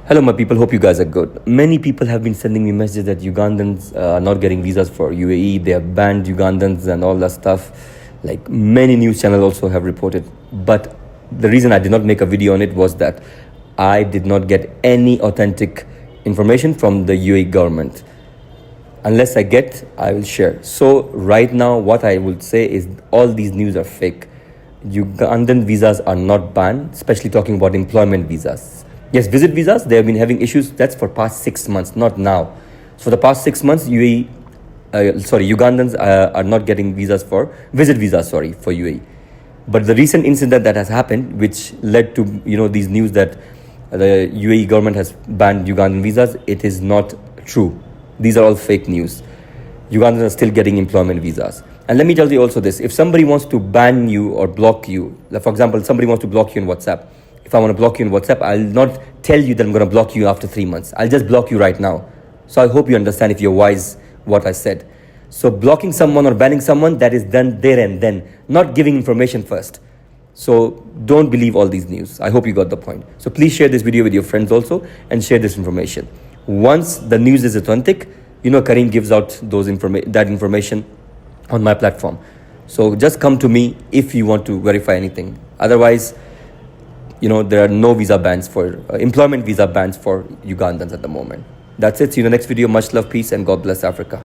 Hello, my people. Hope you guys are good. Many people have been sending me messages that Ugandans are not getting visas for UAE. They have banned Ugandans and all that stuff. Like many news channels also have reported. But the reason I did not make a video on it was that I did not get any authentic information from the UAE government. Unless I get, I will share. So right now, what I would say is all these news are fake. Ugandan visas are not banned, especially talking about employment visas. Yes, visit visas, they have been having issues. That's for past 6 months, not now. So for the past 6 months, Ugandans are not getting visas for visit visas, for UAE. But the recent incident that has happened, which led to these news that the UAE government has banned Ugandan visas, it is not true. These are all fake news. Ugandans are still getting employment visas. And let me tell you also this: if somebody wants to ban you or block you, like for example, somebody wants to block you on WhatsApp. If I want to block you on WhatsApp, I'll not tell you that I'm going to block you after 3 months. I'll just block you right now. So I hope you understand, if you're wise, what I said. So blocking someone or banning someone, that is done there and then, not giving information first. So don't believe all these news. I hope you got the point. So please share this video with your friends also and share this information. Once the news is authentic, Kareem gives out that information on my platform. So just come to me if you want to verify anything. Otherwise, there are no visa bans for employment visa bans for Ugandans at the moment. That's it. See you in the next video. Much love, peace, and God bless Africa.